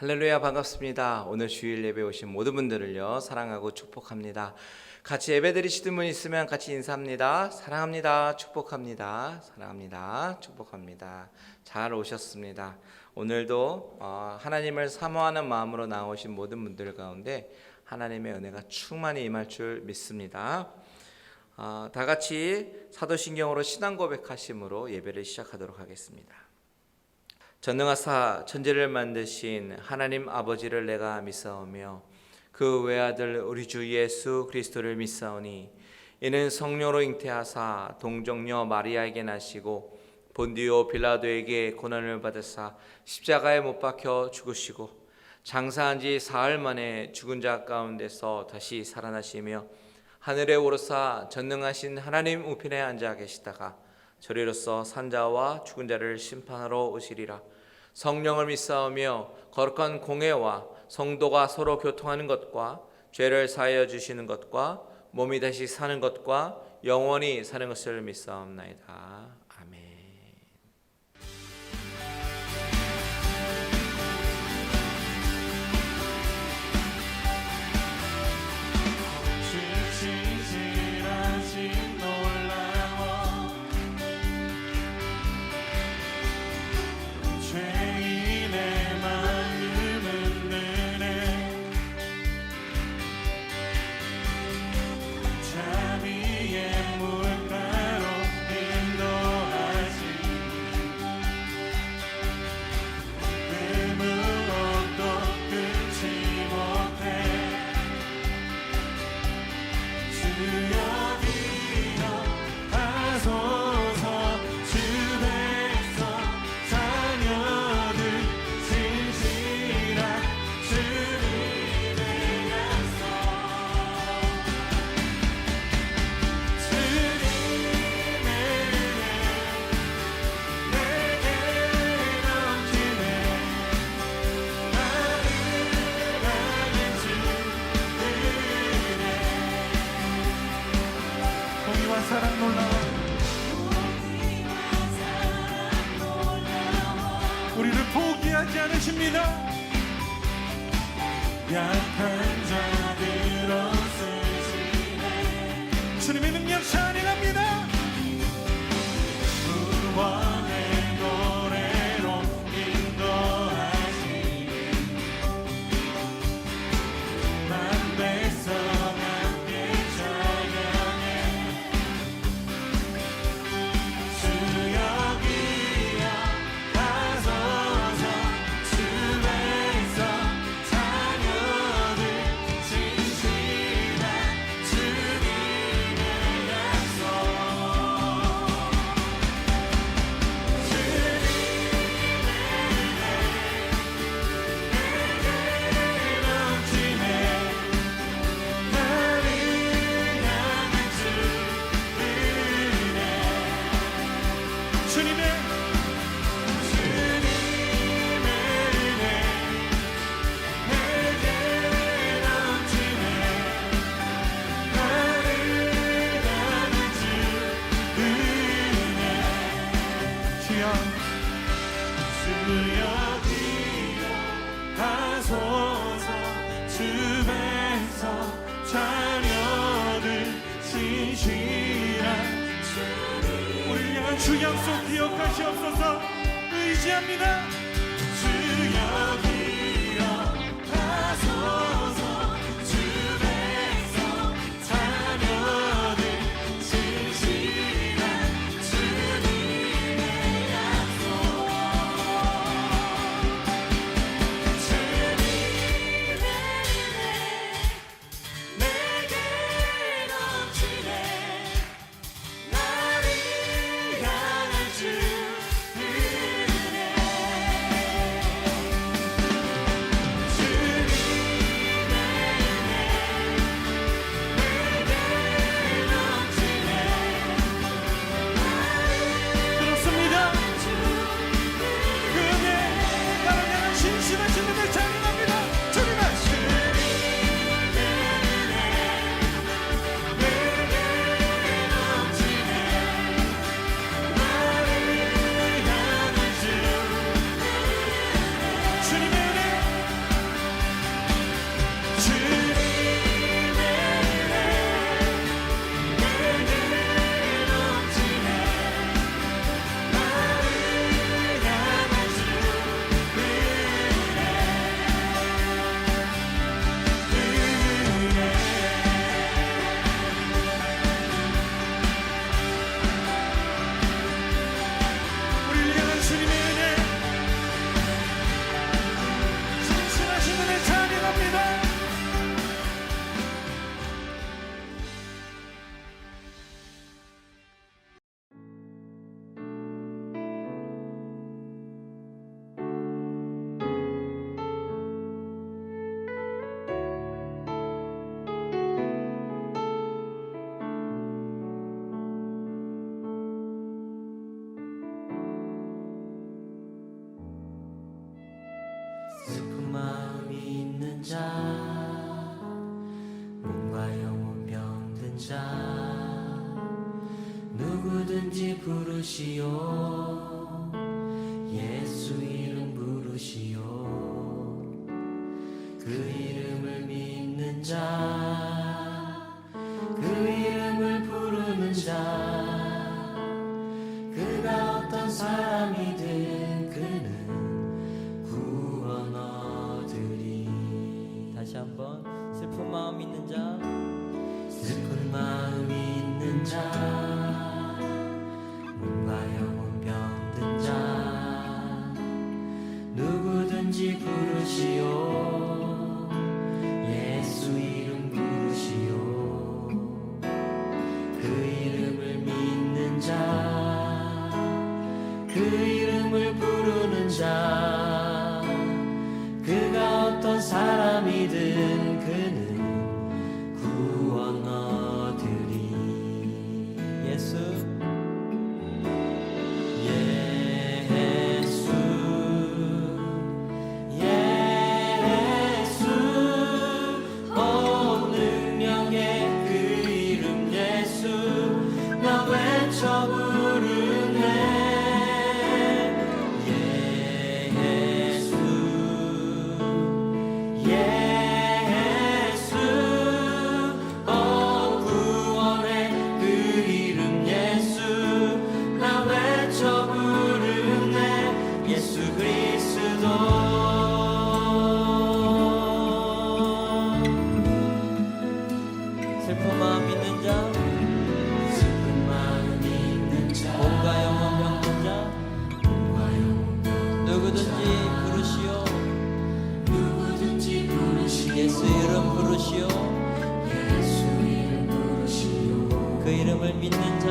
할렐루야, 반갑습니다. 오늘 주일 예배 오신 모든 분들을요 사랑하고 축복합니다. 같이 예배 드리시는 분 있으면 같이 인사합니다. 사랑합니다, 축복합니다. 사랑합니다, 축복합니다. 잘 오셨습니다. 오늘도 하나님을 사모하는 마음으로 나오신 모든 분들 가운데 하나님의 은혜가 충만히 임할 줄 믿습니다. 다 같이 사도신경으로 신앙 고백하심으로 예배를 시작하도록 하겠습니다. 전능하사 천지를 만드신 하나님 아버지를 내가 믿사오며 그 외아들 우리 주 예수 그리스도를 믿사오니 이는 성령으로 잉태하사 동정녀 마리아에게 나시고 본디오 빌라도에게 고난을 받으사 십자가에 못 박혀 죽으시고 장사한 지 사흘 만에 죽은 자 가운데서 다시 살아나시며 하늘에 오르사 전능하신 하나님 우편에 앉아 계시다가 저리로서 산자와 죽은 자를 심판하러 오시리라. 성령을 믿사오며 거룩한 공회와 성도가 서로 교통하는 것과 죄를 사하여 주시는 것과 몸이 다시 사는 것과 영원히 사는 것을 믿사옵나이다. 아멘. 사랑 놀라워 우리를 포기하지 않으십니다. 약한 자들 없으시네 주님의 능력 찬양합니다. 구원의 노래로 인도하시니 만백성 주 약속 기억하시옵소서. 의지합니다. 주 기억하소서. 주 백성 자녀들 진실한 주님의 약속 주님의 은혜 내게 넘치네 나를 향한 주 은혜 마음이 있는 자 몸과 영혼 병든 자 누구든지 부르시오 예수 이름 부르시오 그 이름을 믿는 자 그 이름을 부르는 자 그가 어떤 사람이든 그는 구원 얻으리 다시 한번 슬픈 마음 있는 자 슬픈 마음이 있는 자 몸과 영혼 병든 자 누구든지 부르시오 예수 이름 부르시오 그 이름을 믿는 자 그 이름을 부르는 자 그가 어떤 사람이든 그는 구원 얻으리 예수 예수 예수 온 능력의 그 이름 예수 나 외쳐 부르네 예수 예수 온 구원의 그 이름 예수 나 외쳐 부르네 예수 그리스도 슬픈 마음 있는 자 슬픈 마음 있는 자 몸과 영혼 병든 자 몸과 영혼 누구든지 부르시오 누구든지 부르시오 예수 이름 부르시오 예수 이름 부르시오 그 이름을 믿는 자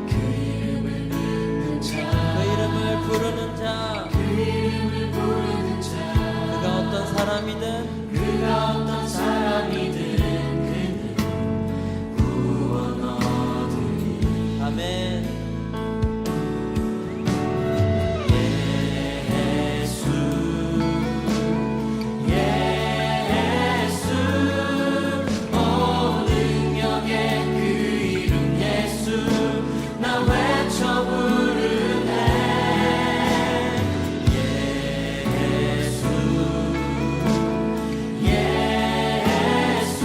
그 이름을 믿는 자 그 이름을 부르는 자 그 이름을 부르는 자 그가 어떤 사람이든 그가 어떤 사람이든 그는 구원 얻으리 아멘 예수 예수 온 능력의 그 이름 예수 나 외쳐 부르네 예수 예수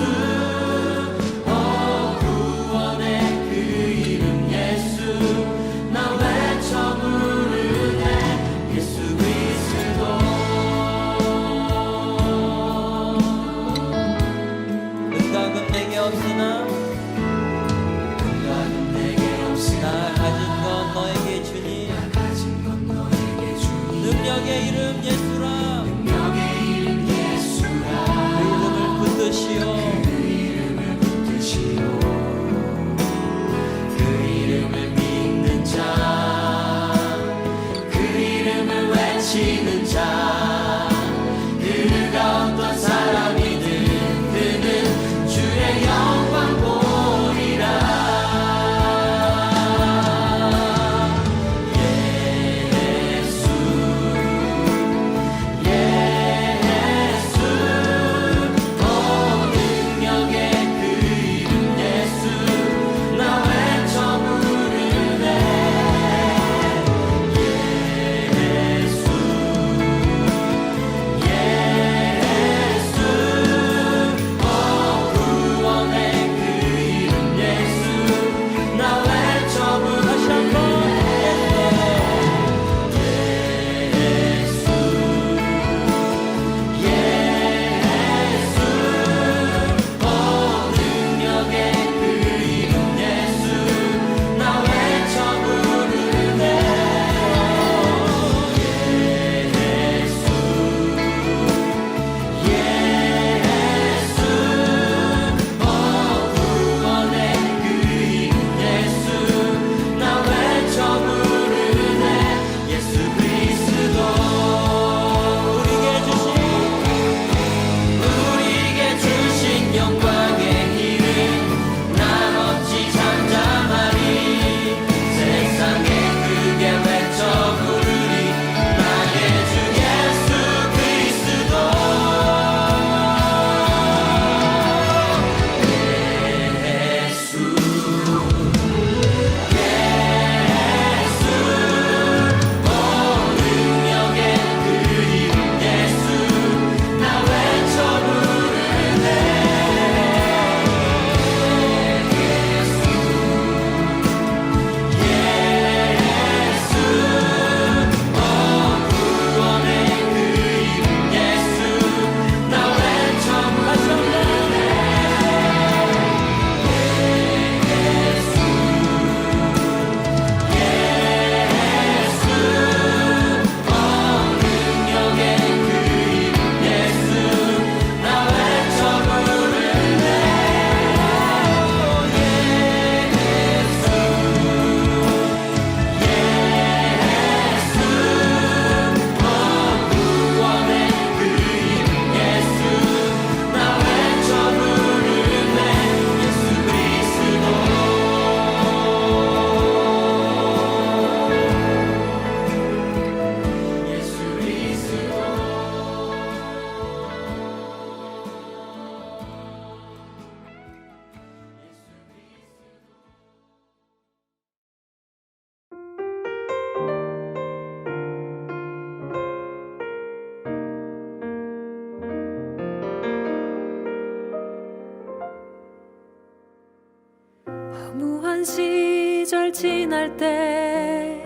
허무한 시절 지날 때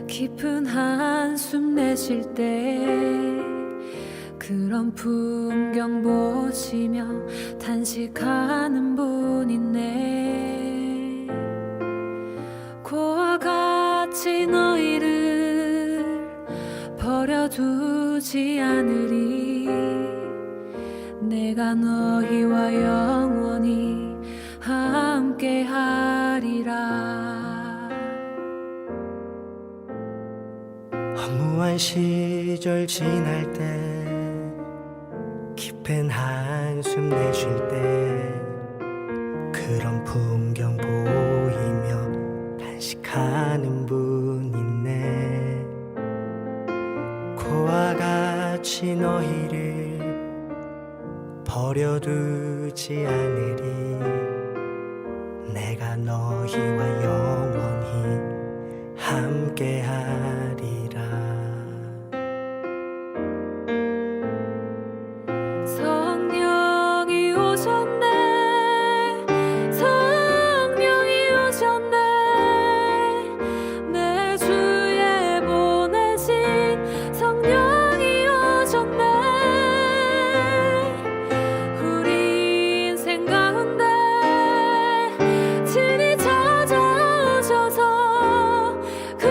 깊은 한숨 내쉴 때 그런 풍경 보시며 탄식하는 분 있네. 고와 같이 너희를 버려두지 않으리. 내가 너희와 영원히 함께하리라. 허무한 시절 지날 때 깊은 한숨 내쉴 때 그런 풍경 보이며 탄식하는 분 있네. 고와 같이 너희를 버려두지 않으리. 내가 너희와 영원히 함께하리라. 성령이 오셨네. 성령이 오셨네. 내 주에 보내신 성령이 오셨네. 우리 인생 가운데 친히 찾아오셔서 그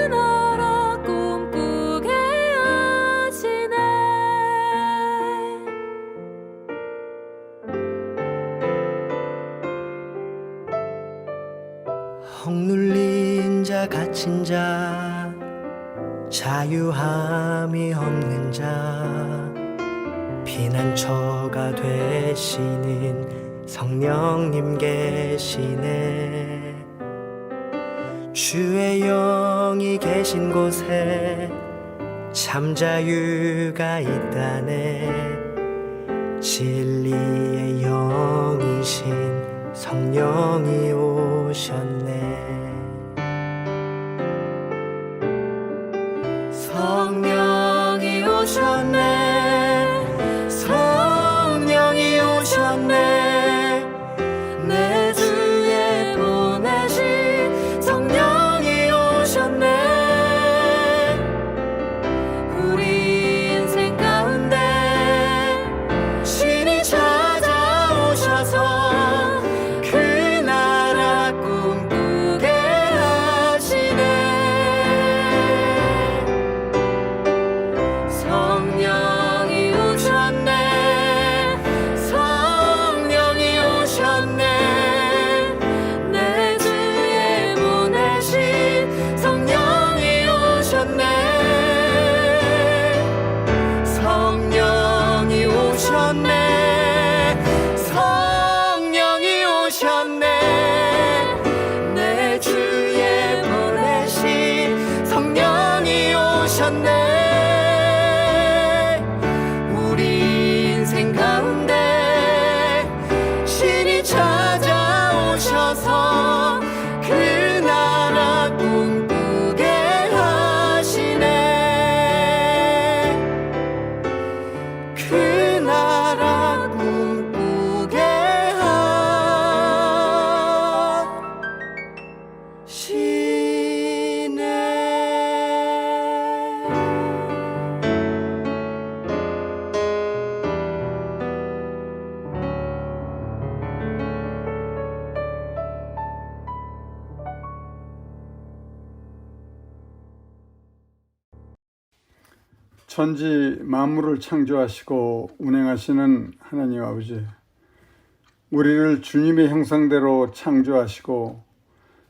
나라 꿈꾸게 하시네. 억눌린 자 갇힌 자 자유함이 없는 자 피난처가 되시는 성령님 계시네. 주의 영이 계신 곳에 참 자유가 있다네. 진리의 영이신 성령이 오셨네. 성령이 오셨네. 성령이 오셨네. 내 주에 보내신 성령이 오셨네. 우리 인생 가운데 신이 찾아오셔서 그 나라 꿈꾸게 하시네. 성령이 오셨네. 성령이 오셨네. 내 주에 보내신 성령이 오셨네. 성령이 오셨네. 성령이 오셨네. 내 주에 보내신 성령이 오셨네. 우리 인생 가운데 신이 찾아오셔서 그 나라 꿈꾸게 하시네. 그 나라 꿈꾸게 하시네. 천지 만물을 창조하시고 운행하시는 하나님 아버지, 우리를 주님의 형상대로 창조하시고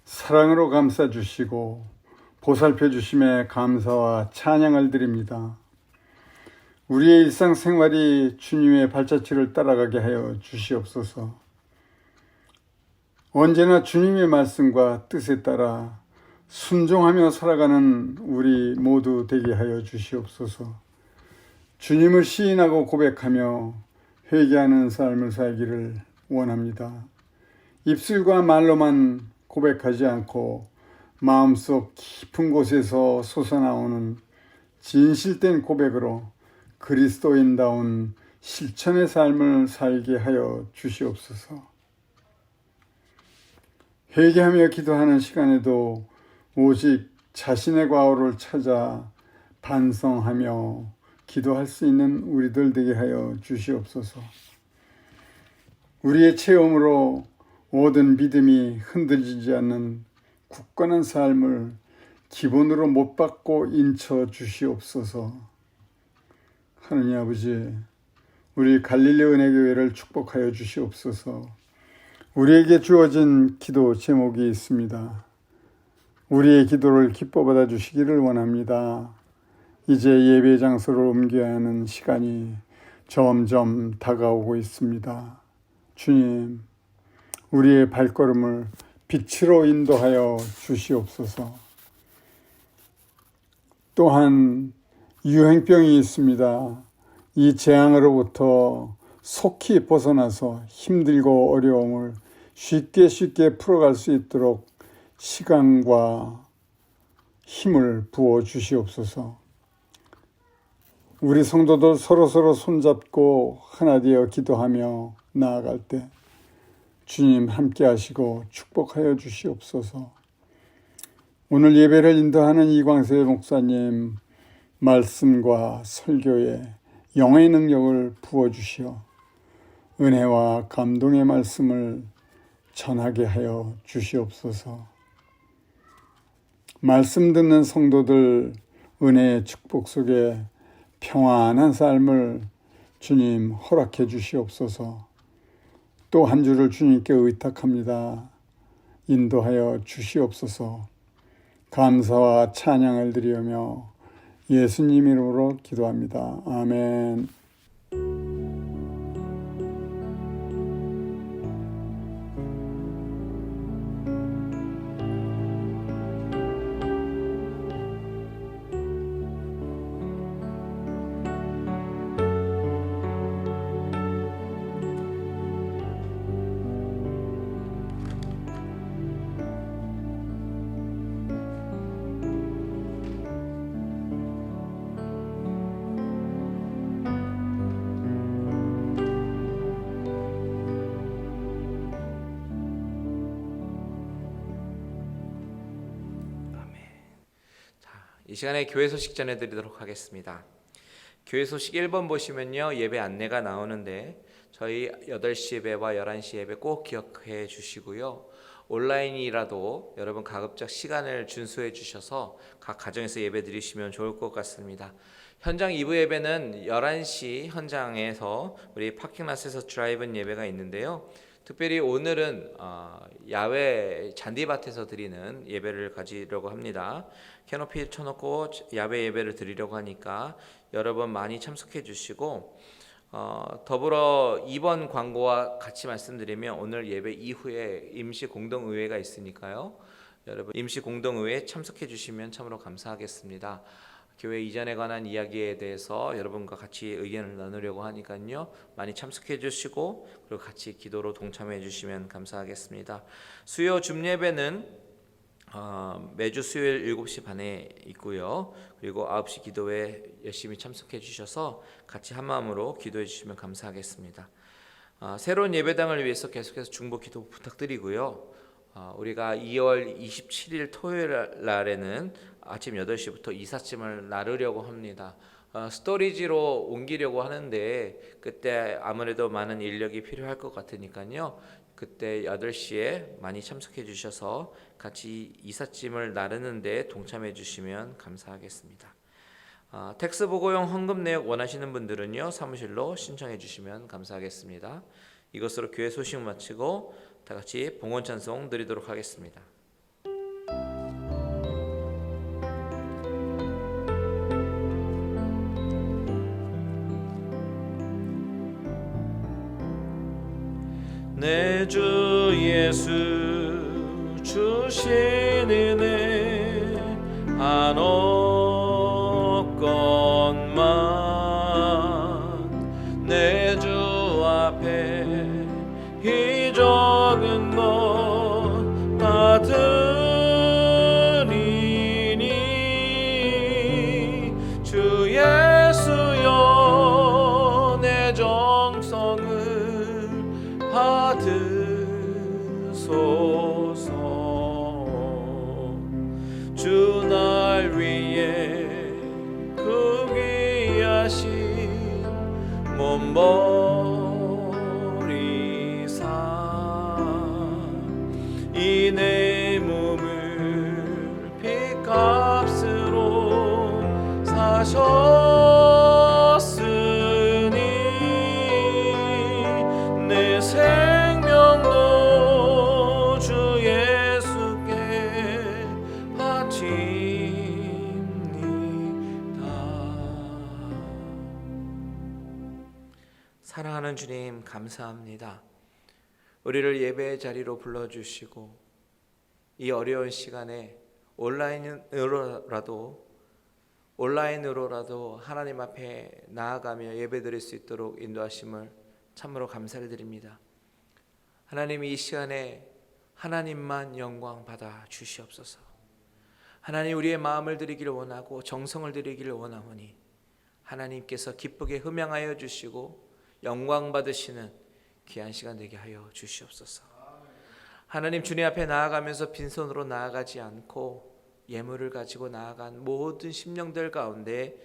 사랑으로 감싸주시고 보살펴 주심에 감사와 찬양을 드립니다. 우리의 일상생활이 주님의 발자취를 따라가게 하여 주시옵소서. 언제나 주님의 말씀과 뜻에 따라 순종하며 살아가는 우리 모두 되게 하여 주시옵소서. 주님을 시인하고 고백하며 회개하는 삶을 살기를 원합니다. 입술과 말로만 고백하지 않고 마음속 깊은 곳에서 솟아나오는 진실된 고백으로 그리스도인다운 실천의 삶을 살게 하여 주시옵소서. 회개하며 기도하는 시간에도 오직 자신의 과오를 찾아 반성하며 기도할 수 있는 우리들 되게 하여 주시옵소서. 우리의 체험으로 모든 믿음이 흔들리지 않는 굳건한 삶을 기본으로 못 받고 인쳐 주시옵소서. 하느님 아버지, 우리 갈릴리 은혜교회를 축복하여 주시옵소서. 우리에게 주어진 기도 제목이 있습니다. 우리의 기도를 기뻐 받아 주시기를 원합니다. 이제 예배 장소를 옮겨야 하는 시간이 점점 다가오고 있습니다. 주님, 우리의 발걸음을 빛으로 인도하여 주시옵소서. 또한 유행병이 있습니다. 이 재앙으로부터 속히 벗어나서 힘들고 어려움을 쉽게 풀어갈 수 있도록 시간과 힘을 부어 주시옵소서. 우리 성도들 서로 손잡고 하나 되어 기도하며 나아갈 때 주님 함께 하시고 축복하여 주시옵소서. 오늘 예배를 인도하는 이광세 목사님 말씀과 설교에 영의 능력을 부어주시어 은혜와 감동의 말씀을 전하게 하여 주시옵소서. 말씀 듣는 성도들 은혜의 축복 속에 평안한 삶을 주님 허락해 주시옵소서. 또 한 주를 주님께 의탁합니다. 인도하여 주시옵소서. 감사와 찬양을 드리며 예수님 이름으로 기도합니다. 아멘. 이 시간에 교회 소식 전해드리도록 하겠습니다. 교회 소식 1번 보시면요, 예배 안내가 나오는데 저희 8시 예배와 11시 예배 꼭 기억해 주시고요. 온라인이라도 여러분 가급적 시간을 준수해 주셔서 각 가정에서 예배 드리시면 좋을 것 같습니다. 현장 2부 예배는 11시 현장에서 우리 파킹랏에서 드라이브인 예배가 있는데요. 특별히 오늘은 야외 잔디밭에서 드리는 예배를 가지려고 합니다. 캐노피 쳐놓고 야외 예배를 드리려고 하니까 여러분 많이 참석해 주시고, 더불어 이번 광고와 같이 말씀드리면 오늘 예배 이후에 임시 공동의회가 있으니까요. 여러분 임시 공동의회에 참석해 주시면 참으로 감사하겠습니다. 교회 이전에 관한 이야기에 대해서 여러분과 같이 의견을 나누려고 하니까요. 많이 참석해 주시고 그리고 같이 기도로 동참해 주시면 감사하겠습니다. 수요 줌예배는 매주 수요일 7시 반에 있고요. 그리고 9시 기도에 열심히 참석해 주셔서 같이 한마음으로 기도해 주시면 감사하겠습니다. 새로운 예배당을 위해서 계속해서 중보 기도 부탁드리고요. 우리가 2월 27일 토요일 날에는 아침 8시부터 이삿짐을 나르려고 합니다. 스토리지로 옮기려고 하는데 그때 아무래도 많은 인력이 필요할 것 같으니까요. 그때 8시에 많이 참석해 주셔서 같이 이삿짐을 나르는데 동참해 주시면 감사하겠습니다. 텍스 보고용 헌금 내역 원하시는 분들은요, 사무실로 신청해 주시면 감사하겠습니다. 이것으로 교회 소식 마치고 다 같이 봉헌 찬송 드리도록 하겠습니다. 내 주 예수 주신 은혜 한없건만 내 주 앞에 이 적은 것 다 드리니 주 예수여 내 정성을 받으소서. 돈 버리사 이 내 몸을 핏값으로 사셨으니 내 생명도 주 예수께 바칩니다. 사랑하는 주님, 감사합니다. 우리를 예배의 자리로 불러주시고 이 어려운 시간에 온라인으로라도 하나님 앞에 나아가며 예배드릴 수 있도록 인도하심을 참으로 감사를 드립니다. 하나님, 이 시간에 하나님만 영광 받아 주시옵소서. 하나님, 우리의 마음을 드리기를 원하고 정성을 드리기를 원하오니 하나님께서 기쁘게 흠양하여 주시고 영광 받으시는 귀한 시간 되게 하여 주시옵소서. 하나님, 주님 앞에 나아가면서 빈손으로 나아가지 않고 예물을 가지고 나아간 모든 심령들 가운데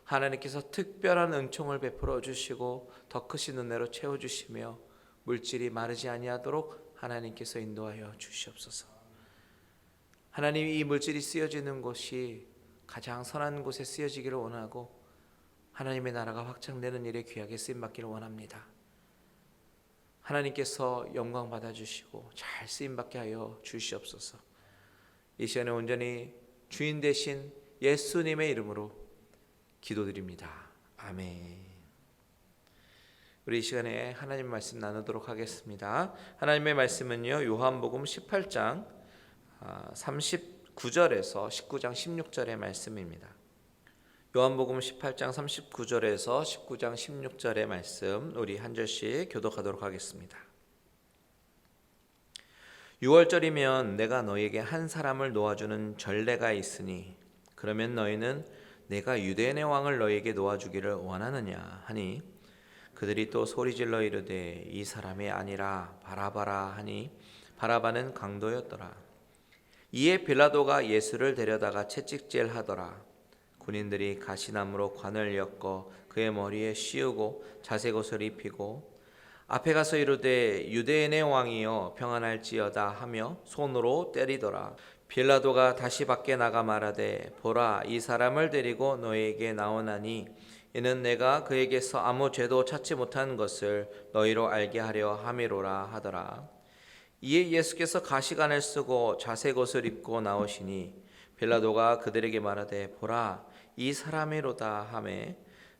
하나님께서 특별한 은총을 베풀어 주시고 더 크신 은혜로 채워주시며 물질이 마르지 아니하도록 하나님께서 인도하여 주시옵소서. 하나님, 이 물질이 쓰여지는 곳이 가장 선한 곳에 쓰여지기를 원하고 하나님의 나라가 확장되는 일에 귀하게 쓰임받기를 원합니다. 하나님께서 영광 받아주시고 잘 쓰임받게 하여 주시옵소서. 이 시간에 온전히 주인 되신 예수님의 이름으로 기도드립니다. 아멘. 우리 이 시간에 하나님 말씀 나누도록 하겠습니다. 하나님의 말씀은요, 요한복음 18장 39절에서 19장 16절의 말씀입니다. 요한복음 18장 39절에서 19장 16절의 말씀, 우리 한 절씩 교독하도록 하겠습니다. 6월절이면 내가 너희에게 한 사람을 놓아주는 전례가 있으니 그러면 너희는 내가 유대인의 왕을 너희에게 놓아주기를 원하느냐 하니 그들이 또 소리질러 이르되 이 사람이 아니라 바라바라 하니 바라바는 강도였더라. 이에 빌라도가 예수를 데려다가 채찍질하더라. 군인들이 가시나무로 관을 엮어 그의 머리에 씌우고 자색옷을 입히고 앞에 가서 이르되 유대인의 왕이여 평안할지어다 하며 손으로 때리더라. 빌라도가 다시 밖에 나가 말하되 보라, 이 사람을 데리고 너희에게 나오나니 이는 내가 그에게서 아무 죄도 찾지 못한 것을 너희로 알게 하려 함이로라 하더라. 이에 예수께서 가시관을 쓰고 자색옷을 입고 나오시니 빌라도가 그들에게 말하되 보라, 이 사람이로다 하매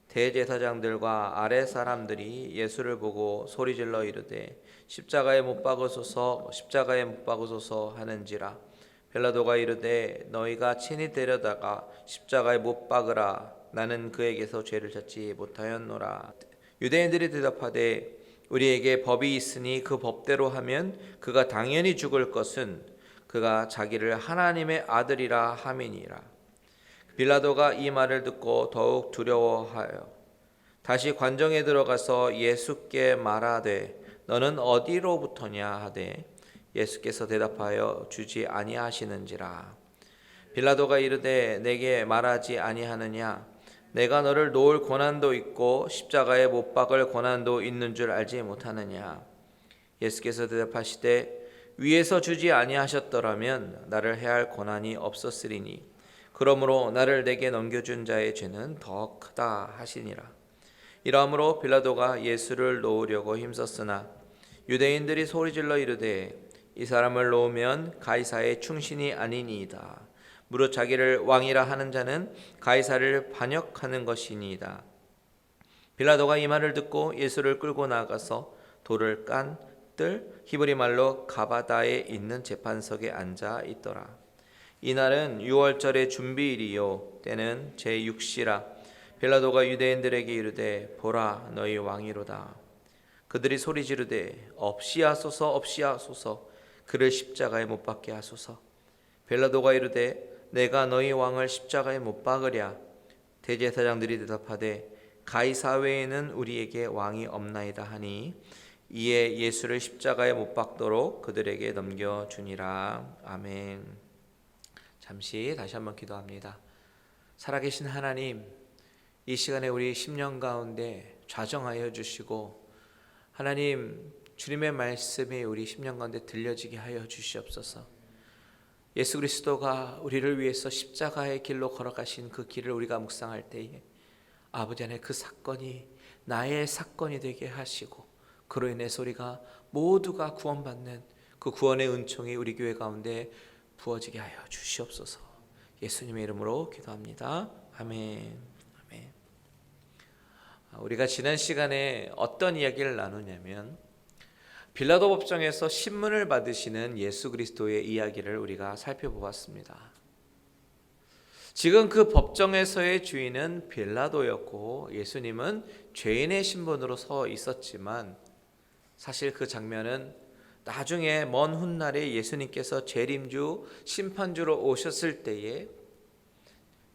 대제사장들과 아랫 사람들이 예수를 보고 소리질러 이르되 십자가에 못 박으소서 십자가에 못 박으소서 하는지라. 빌라도가 이르되 너희가 친히 데려다가 십자가에 못 박으라. 나는 그에게서 죄를 찾지 못하였노라. 유대인들이 대답하되 우리에게 법이 있으니 그 법대로 하면 그가 당연히 죽을 것은 그가 자기를 하나님의 아들이라 함이니라. 빌라도가 이 말을 듣고 더욱 두려워하여 다시 관정에 들어가서 예수께 말하되 너는 어디로부터냐 하되 예수께서 대답하여 주지 아니하시는지라. 빌라도가 이르되 내게 말하지 아니하느냐? 내가 너를 놓을 고난도 있고 십자가에 못 박을 고난도 있는 줄 알지 못하느냐? 예수께서 대답하시되 위에서 주지 아니하셨더라면 나를 해할 고난이 없었으리니 그러므로 나를 내게 넘겨준 자의 죄는 더 크다 하시니라. 이러므로 빌라도가 예수를 놓으려고 힘썼으나 유대인들이 소리질러 이르되 이 사람을 놓으면 가이사의 충신이 아니니이다. 무릇 자기를 왕이라 하는 자는 가이사를 반역하는 것이니이다. 빌라도가 이 말을 듣고 예수를 끌고 나가서 돌을 깐 뜰 히브리 말로 가바다에 있는 재판석에 앉아 있더라. 이날은 6월절의 준비일이요 때는 제6시라. 빌라도가 유대인들에게 이르되 보라, 너희 왕이로다. 그들이 소리 지르되 없이하소서 없이하소서, 그를 십자가에 못 박게 하소서. 빌라도가 이르되 내가 너희 왕을 십자가에 못 박으랴. 대제사장들이 대답하되 가이사 외에는 우리에게 왕이 없나이다 하니 이에 예수를 십자가에 못 박도록 그들에게 넘겨주니라. 아멘. 잠시 다시 한번 기도합니다. 살아계신 하나님, 이 시간에 우리 심령 가운데 좌정하여 주시고 하나님 주님의 말씀이 우리 심령 가운데 들려지게 하여 주시옵소서. 예수 그리스도가 우리를 위해서 십자가의 길로 걸어가신 그 길을 우리가 묵상할 때에 아버지 안에 그 사건이 나의 사건이 되게 하시고 그로 인해서 우리가 모두가 구원받는 그 구원의 은총이 우리 교회 가운데 부어지게 하여 주시옵소서. 예수님의 이름으로 기도합니다. 아멘. 아멘. 우리가 지난 시간에 어떤 이야기를 나누냐면 빌라도 법정에서 신문을 받으시는 예수 그리스도의 이야기를 우리가 살펴보았습니다. 지금 그 법정에서의 주인은 빌라도였고 예수님은 죄인의 신분으로 서 있었지만 사실 그 장면은 나중에 먼 훗날에 예수님께서 재림주 심판주로 오셨을 때에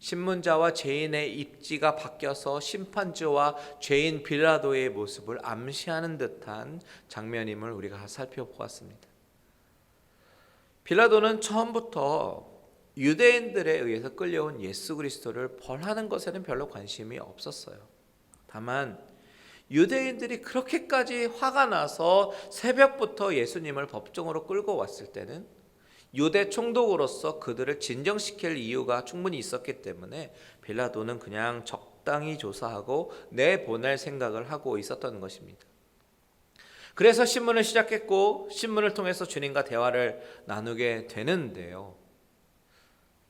신문자와 죄인의 입지가 바뀌어서 심판주와 죄인 빌라도의 모습을 암시하는 듯한 장면임을 우리가 살펴보았습니다. 빌라도는 처음부터 유대인들에 의해서 끌려온 예수 그리스도를 벌하는 것에는 별로 관심이 없었어요. 다만 유대인들이 그렇게까지 화가 나서 새벽부터 예수님을 법정으로 끌고 왔을 때는 유대 총독으로서 그들을 진정시킬 이유가 충분히 있었기 때문에 빌라도는 그냥 적당히 조사하고 내보낼 생각을 하고 있었던 것입니다. 그래서 신문을 시작했고 신문을 통해서 주님과 대화를 나누게 되는데요.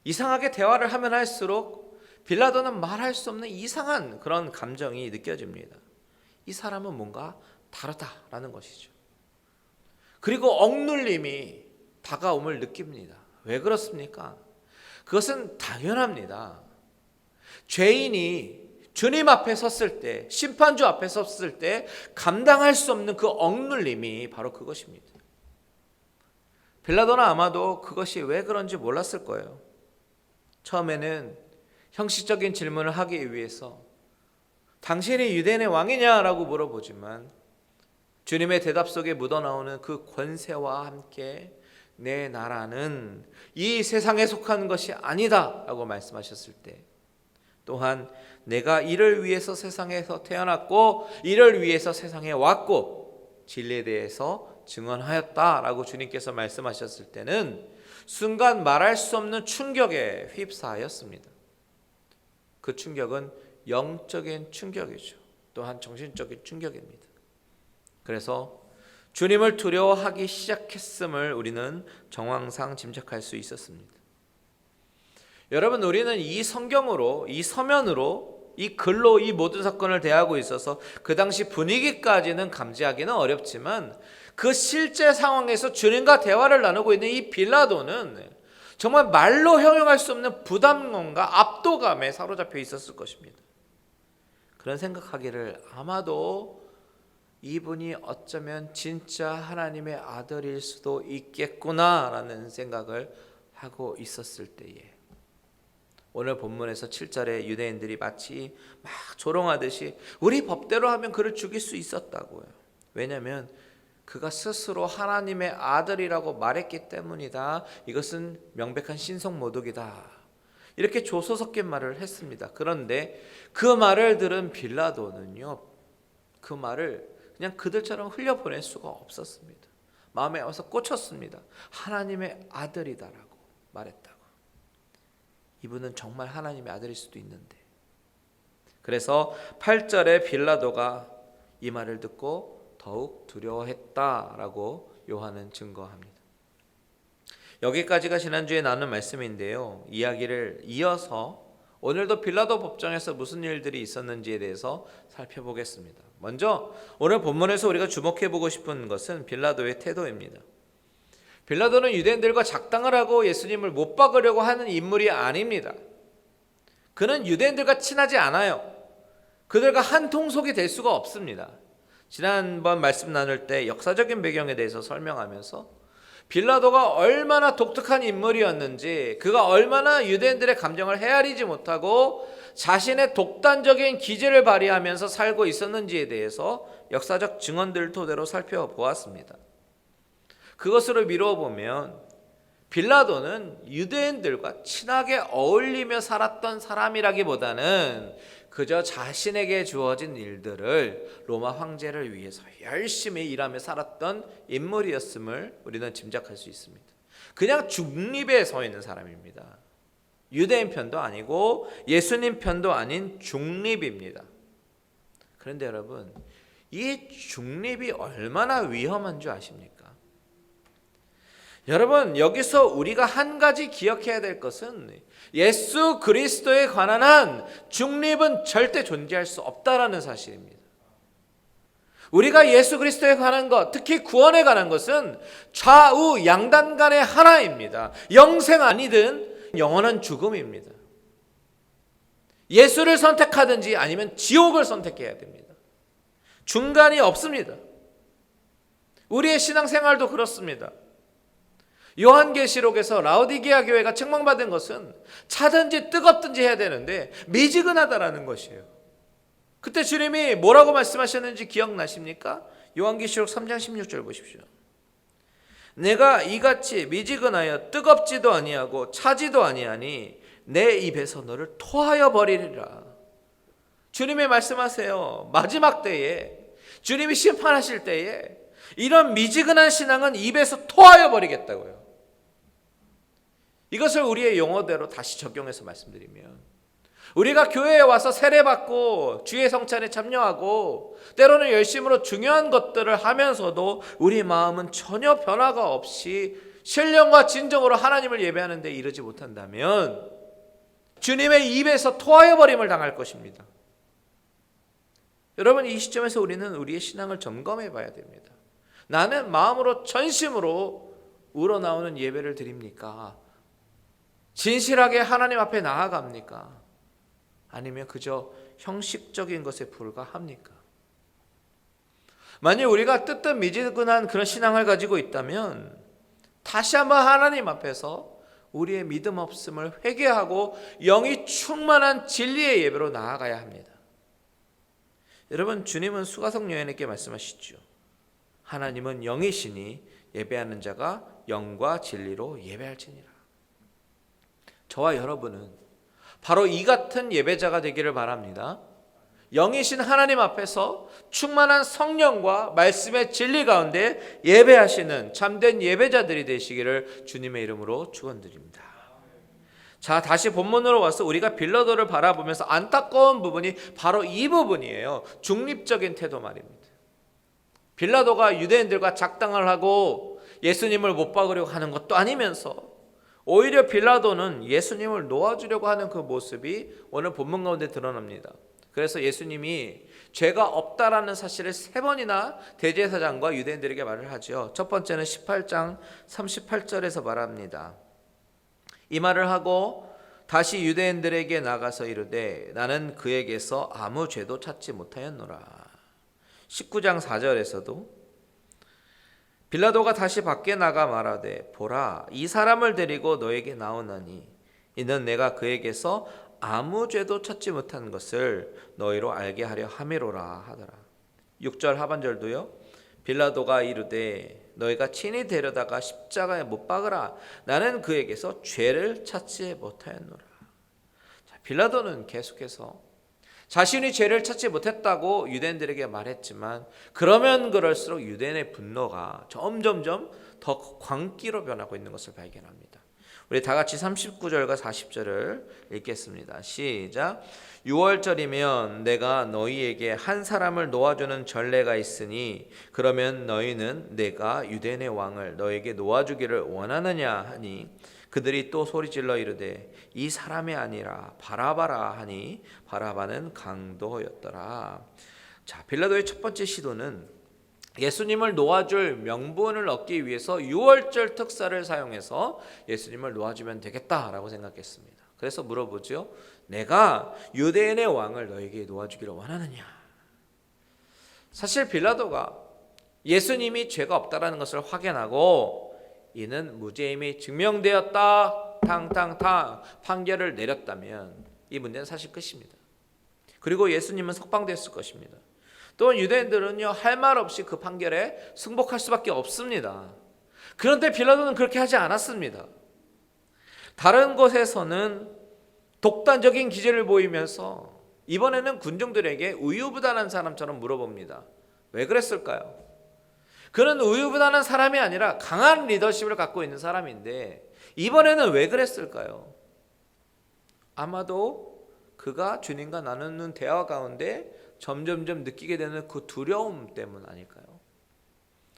이상하게 대화를 하면 할수록 빌라도는 말할 수 없는 이상한 그런 감정이 느껴집니다. 이 사람은 뭔가 다르다라는 것이죠. 그리고 억눌림이 다가옴을 느낍니다. 왜 그렇습니까? 그것은 당연합니다. 죄인이 주님 앞에 섰을 때, 심판주 앞에 섰을 때 감당할 수 없는 그 억눌림이 바로 그것입니다. 빌라도는 아마도 그것이 왜 그런지 몰랐을 거예요. 처음에는 형식적인 질문을 하기 위해서 당신이 유대인의 왕이냐라고 물어보지만 주님의 대답 속에 묻어나오는 그 권세와 함께 내 나라는 이 세상에 속한 것이 아니다 라고 말씀하셨을 때 또한 내가 이를 위해서 세상에서 태어났고 이를 위해서 세상에 왔고 진리에 대해서 증언하였다라고 주님께서 말씀하셨을 때는 순간 말할 수 없는 충격에 휩싸였습니다. 그 충격은 영적인 충격이죠. 또한 정신적인 충격입니다. 그래서 주님을 두려워하기 시작했음을 우리는 정황상 짐작할 수 있었습니다. 여러분, 우리는 이 성경으로, 이 서면으로, 이 글로 이 모든 사건을 대하고 있어서 그 당시 분위기까지는 감지하기는 어렵지만 그 실제 상황에서 주님과 대화를 나누고 있는 이 빌라도는 정말 말로 형용할 수 없는 부담감과 압도감에 사로잡혀 있었을 것입니다. 그런 생각하기를 아마도 이분이 어쩌면 진짜 하나님의 아들일 수도 있겠구나라는 생각을 하고 있었을 때에 오늘 본문에서 7절에 유대인들이 마치 막 조롱하듯이 우리 법대로 하면 그를 죽일 수 있었다고요. 왜냐하면 그가 스스로 하나님의 아들이라고 말했기 때문이다. 이것은 명백한 신성모독이다. 이렇게 조소 섞인 말을 했습니다. 그런데 그 말을 들은 빌라도는요, 그 말을 그냥 그들처럼 흘려보낼 수가 없었습니다. 마음에 와서 꽂혔습니다. 하나님의 아들이다라고 말했다고. 이분은 정말 하나님의 아들일 수도 있는데. 그래서 8절에 빌라도가 이 말을 듣고 더욱 두려워했다라고 요한은 증거합니다. 여기까지가 지난주에 나눈 말씀인데요. 이야기를 이어서 오늘도 빌라도 법정에서 무슨 일들이 있었는지에 대해서 살펴보겠습니다. 먼저 오늘 본문에서 우리가 주목해보고 싶은 것은 빌라도의 태도입니다. 빌라도는 유대인들과 작당을 하고 예수님을 못 박으려고 하는 인물이 아닙니다. 그는 유대인들과 친하지 않아요. 그들과 한 통속이 될 수가 없습니다. 지난번 말씀 나눌 때 역사적인 배경에 대해서 설명하면서 빌라도가 얼마나 독특한 인물이었는지, 그가 얼마나 유대인들의 감정을 헤아리지 못하고 자신의 독단적인 기질을 발휘하면서 살고 있었는지에 대해서 역사적 증언들을 토대로 살펴보았습니다. 그것으로 미루어 보면 빌라도는 유대인들과 친하게 어울리며 살았던 사람이라기보다는 그저 자신에게 주어진 일들을 로마 황제를 위해서 열심히 일하며 살았던 인물이었음을 우리는 짐작할 수 있습니다. 그냥 중립에 서 있는 사람입니다. 유대인 편도 아니고 예수님 편도 아닌 중립입니다. 그런데 여러분, 이 중립이 얼마나 위험한 줄 아십니까? 여러분, 여기서 우리가 한 가지 기억해야 될 것은 예수 그리스도에 관한 한 중립은 절대 존재할 수 없다라는 사실입니다. 우리가 예수 그리스도에 관한 것, 특히 구원에 관한 것은 좌우 양단 간의 하나입니다. 영생 아니든 영원한 죽음입니다. 예수를 선택하든지 아니면 지옥을 선택해야 됩니다. 중간이 없습니다. 우리의 신앙생활도 그렇습니다. 요한계시록에서 라오디게아 교회가 책망받은 것은 차든지 뜨겁든지 해야 되는데 미지근하다라는 것이에요. 그때 주님이 뭐라고 말씀하셨는지 기억나십니까? 요한계시록 3장 16절 보십시오. 내가 이같이 미지근하여 뜨겁지도 아니하고 차지도 아니하니 내 입에서 너를 토하여 버리리라. 주님이 말씀하세요. 마지막 때에, 주님이 심판하실 때에 이런 미지근한 신앙은 입에서 토하여 버리겠다고요. 이것을 우리의 용어대로 다시 적용해서 말씀드리면, 우리가 교회에 와서 세례받고 주의 성찬에 참여하고 때로는 열심으로 중요한 것들을 하면서도 우리 마음은 전혀 변화가 없이 신령과 진정으로 하나님을 예배하는 데 이르지 못한다면 주님의 입에서 토하여 버림을 당할 것입니다. 여러분, 이 시점에서 우리는 우리의 신앙을 점검해 봐야 됩니다. 나는 마음으로 전심으로 우러나오는 예배를 드립니까? 진실하게 하나님 앞에 나아갑니까? 아니면 그저 형식적인 것에 불과합니까? 만약 우리가 뜨뜻 미지근한 그런 신앙을 가지고 있다면 다시 한번 하나님 앞에서 우리의 믿음 없음을 회개하고 영이 충만한 진리의 예배로 나아가야 합니다. 여러분, 주님은 수가성 여인에게 말씀하시죠. 하나님은 영이시니 예배하는 자가 영과 진리로 예배할지니라. 저와 여러분은 바로 이 같은 예배자가 되기를 바랍니다. 영이신 하나님 앞에서 충만한 성령과 말씀의 진리 가운데 예배하시는 참된 예배자들이 되시기를 주님의 이름으로 축원드립니다. 자, 다시 본문으로 와서 우리가 빌라도를 바라보면서 안타까운 부분이 바로 이 부분이에요. 중립적인 태도 말입니다. 빌라도가 유대인들과 작당을 하고 예수님을 못 박으려고 하는 것도 아니면서 오히려 빌라도는 예수님을 놓아주려고 하는 그 모습이 오늘 본문 가운데 드러납니다. 그래서 예수님이 죄가 없다라는 사실을 3번이나 대제사장과 유대인들에게 말을 하죠. 첫 번째는 18장 38절에서 말합니다. 이 말을 하고 다시 유대인들에게 나가서 이르되 나는 그에게서 아무 죄도 찾지 못하였노라. 19장 4절에서도 빌라도가 다시 밖에 나가 말하되 보라, 이 사람을 데리고 너에게 나오나니 이는 내가 그에게서 아무 죄도 찾지 못한 것을 너희로 알게 하려 함이로라 하더라. 6절 하반절도요. 빌라도가 이르되 너희가 친히 데려다가 십자가에 못 박으라. 나는 그에게서 죄를 찾지 못하였노라. 자, 빌라도는 계속해서 자신이 죄를 찾지 못했다고 유대인들에게 말했지만 그러면 그럴수록 유대인의 분노가 점점점 더 광기로 변하고 있는 것을 발견합니다. 우리 다 같이 39절과 40절을 읽겠습니다. 시작. 6월절이면 내가 너희에게 한 사람을 놓아주는 전례가 있으니 그러면 너희는 내가 유대인의 왕을 너에게 놓아주기를 원하느냐 하니 그들이 또 소리질러 이르되 이 사람이 아니라 바라바라 하니 바라바는 강도였더라. 자, 빌라도의 첫 번째 시도는 예수님을 놓아줄 명분을 얻기 위해서 6월절 특사를 사용해서 예수님을 놓아주면 되겠다라고 생각했습니다. 그래서 물어보죠. 내가 유대인의 왕을 너에게 놓아주기를 원하느냐. 사실 빌라도가 예수님이 죄가 없다라는 것을 확인하고 이는 무죄임이 증명되었다 탕탕탕 판결을 내렸다면 이 문제는 사실 끝입니다. 그리고 예수님은 석방됐을 것입니다. 또 유대인들은요, 할 말 없이 그 판결에 승복할 수밖에 없습니다. 그런데 빌라도는 그렇게 하지 않았습니다. 다른 곳에서는 독단적인 기제를 보이면서 이번에는 군중들에게 우유부단한 사람처럼 물어봅니다. 왜 그랬을까요? 그는 우유부단한 사람이 아니라 강한 리더십을 갖고 있는 사람인데 이번에는 왜 그랬을까요? 아마도 그가 주님과 나누는 대화 가운데 점점점 느끼게 되는 그 두려움 때문 아닐까요?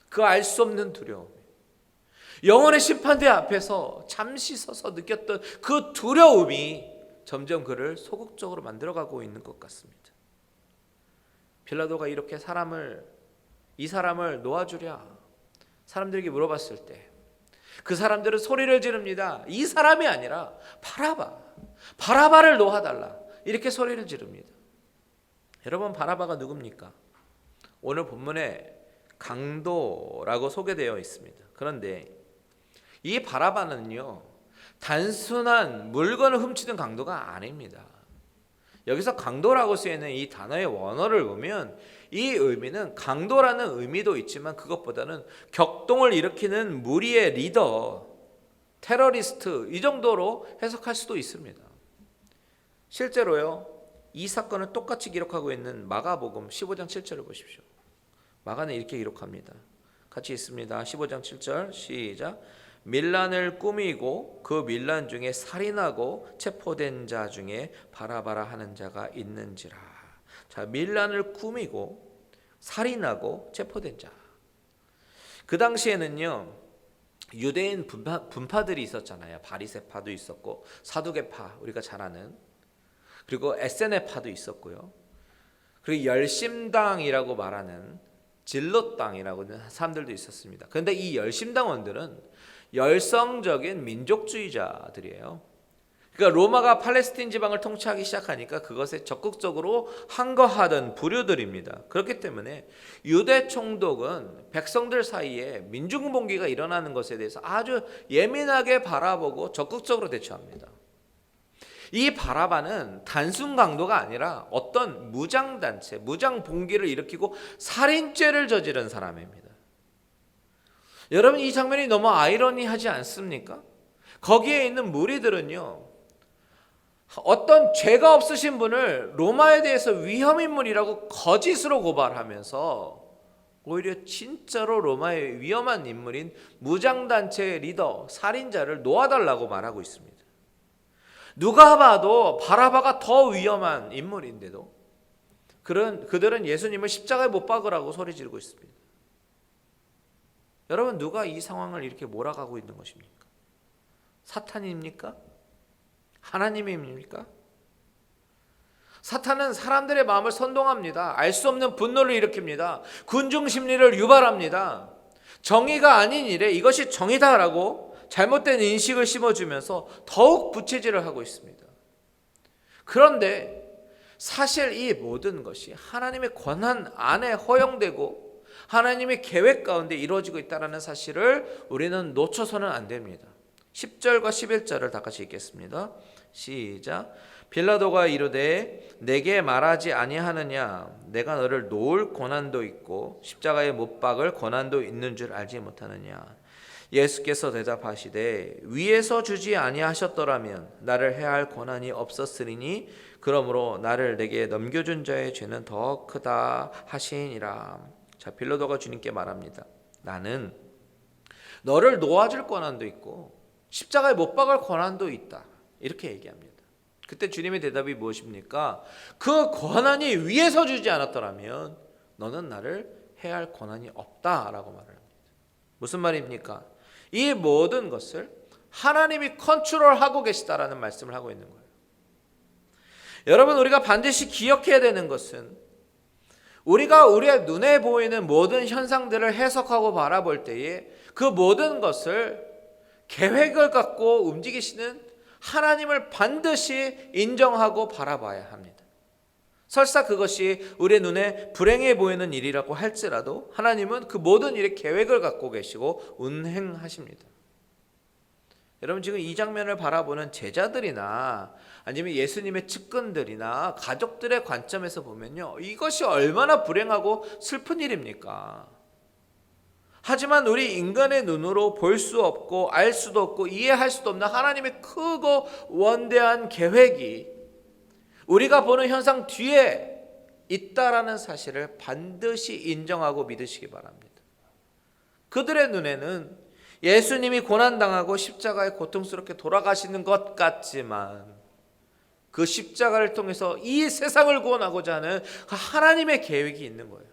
그 알 수 없는 두려움, 영혼의 심판대 앞에서 잠시 서서 느꼈던 그 두려움이 점점 그를 소극적으로 만들어가고 있는 것 같습니다. 빌라도가 이렇게 이 사람을 놓아주랴 사람들에게 물어봤을 때 그 사람들은 소리를 지릅니다. 이 사람이 아니라 바라바를 놓아달라, 이렇게 소리를 지릅니다. 여러분, 바라바가 누굽니까? 오늘 본문에 강도라고 소개되어 있습니다. 그런데 이 바라바는요, 단순한 물건을 훔치는 강도가 아닙니다. 여기서 강도라고 쓰여있는 이 단어의 원어를 보면 이 의미는 강도라는 의미도 있지만 그것보다는 격동을 일으키는 무리의 리더, 테러리스트, 이 정도로 해석할 수도 있습니다. 실제로요, 이 사건을 똑같이 기록하고 있는 마가복음 15장 7절을 보십시오. 마가는 이렇게 기록합니다. 같이 읽습니다. 15장 7절 시작. 밀란을 꾸미고 그 밀란 중에 살인하고 체포된 자 중에 바라바라 하는 자가 있는지라. 자, 밀란을 꾸미고 살인하고 체포된 자. 그 당시에는요, 유대인 분파들이 있었잖아요. 바리새파도 있었고 사두개파, 우리가 잘 아는, 그리고 에세네파도 있었고요. 그리고 열심당이라고 말하는 진롯당이라고 하는 사람들도 있었습니다. 그런데 이 열심당원들은 열성적인 민족주의자들이에요. 그러니까 로마가 팔레스틴 지방을 통치하기 시작하니까 그것에 적극적으로 항거하던 부류들입니다. 그렇기 때문에 유대 총독은 백성들 사이에 민중봉기가 일어나는 것에 대해서 아주 예민하게 바라보고 적극적으로 대처합니다. 이 바라바는 단순 강도가 아니라 어떤 무장단체, 무장봉기를 일으키고 살인죄를 저지른 사람입니다. 여러분, 이 장면이 너무 아이러니하지 않습니까? 거기에 있는 무리들은요, 어떤 죄가 없으신 분을 로마에 대해서 위험인물이라고 거짓으로 고발하면서 오히려 진짜로 로마의 위험한 인물인 무장단체의 리더, 살인자를 놓아달라고 말하고 있습니다. 누가 봐도 바라바가 더 위험한 인물인데도 그들은 예수님을 십자가에 못 박으라고 소리 지르고 있습니다. 여러분, 누가 이 상황을 이렇게 몰아가고 있는 것입니까? 사탄입니까? 하나님입니까? 사탄은 사람들의 마음을 선동합니다. 알 수 없는 분노를 일으킵니다. 군중 심리를 유발합니다. 정의가 아닌 일에 이것이 정의다라고 잘못된 인식을 심어주면서 더욱 부채질을 하고 있습니다. 그런데 사실 이 모든 것이 하나님의 권한 안에 허용되고 하나님의 계획 가운데 이루어지고 있다는 사실을 우리는 놓쳐서는 안 됩니다. 10절과 11절을 다 같이 읽겠습니다. 시작. 빌라도가 이르되 내게 말하지 아니하느냐, 내가 너를 놓을 권한도 있고 십자가에 못 박을 권한도 있는 줄 알지 못하느냐. 예수께서 대답하시되 위에서 주지 아니하셨더라면 나를 해할 권한이 없었으리니 그러므로 나를 내게 넘겨준 자의 죄는 더 크다 하시니라. 자, 빌라도가 주님께 말합니다. 나는 너를 놓아줄 권한도 있고 십자가에 못 박을 권한도 있다, 이렇게 얘기합니다. 그때 주님의 대답이 무엇입니까? 그 권한이 위에서 주지 않았더라면 너는 나를 해할 권한이 없다라고 말을 합니다. 무슨 말입니까? 이 모든 것을 하나님이 컨트롤하고 계시다라는 말씀을 하고 있는 거예요. 여러분, 우리가 반드시 기억해야 되는 것은 우리가 우리의 눈에 보이는 모든 현상들을 해석하고 바라볼 때에 그 모든 것을 계획을 갖고 움직이시는 하나님을 반드시 인정하고 바라봐야 합니다. 설사 그것이 우리의 눈에 불행해 보이는 일이라고 할지라도 하나님은 그 모든 일에 계획을 갖고 계시고 운행하십니다. 여러분, 지금 이 장면을 바라보는 제자들이나 아니면 예수님의 측근들이나 가족들의 관점에서 보면요, 이것이 얼마나 불행하고 슬픈 일입니까? 하지만 우리 인간의 눈으로 볼 수 없고 알 수도 없고 이해할 수도 없는 하나님의 크고 원대한 계획이 우리가 보는 현상 뒤에 있다라는 사실을 반드시 인정하고 믿으시기 바랍니다. 그들의 눈에는 예수님이 고난당하고 십자가에 고통스럽게 돌아가시는 것 같지만 그 십자가를 통해서 이 세상을 구원하고자 하는 하나님의 계획이 있는 거예요.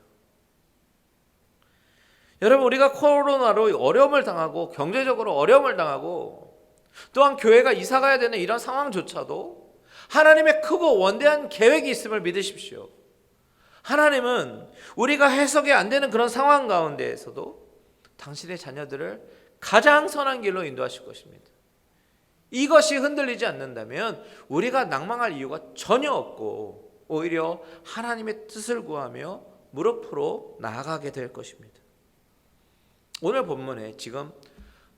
여러분, 우리가 코로나로 어려움을 당하고 경제적으로 어려움을 당하고 또한 교회가 이사가야 되는 이런 상황조차도 하나님의 크고 원대한 계획이 있음을 믿으십시오. 하나님은 우리가 해석이 안 되는 그런 상황 가운데에서도 당신의 자녀들을 가장 선한 길로 인도하실 것입니다. 이것이 흔들리지 않는다면 우리가 낭망할 이유가 전혀 없고 오히려 하나님의 뜻을 구하며 무릎으로 나아가게 될 것입니다. 오늘 본문에 지금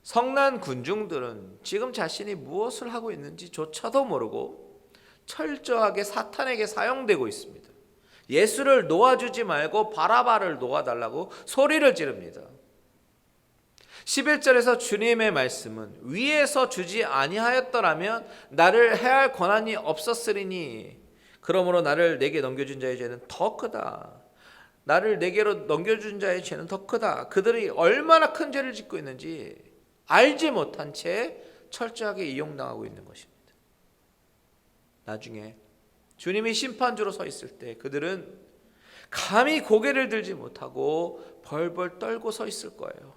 성난 군중들은 지금 자신이 무엇을 하고 있는지조차도 모르고 철저하게 사탄에게 사용되고 있습니다. 예수를 놓아주지 말고 바라바를 놓아달라고 소리를 지릅니다. 11절에서 주님의 말씀은 위에서 주지 아니하였더라면 나를 해할 권한이 없었으리니 그러므로 나를 내게 넘겨준 자의 죄는 더 크다. 나를 내게로 넘겨준 자의 죄는 더 크다. 그들이 얼마나 큰 죄를 짓고 있는지 알지 못한 채 철저하게 이용당하고 있는 것입니다. 나중에 주님이 심판주로 서 있을 때 그들은 감히 고개를 들지 못하고 벌벌 떨고 서 있을 거예요.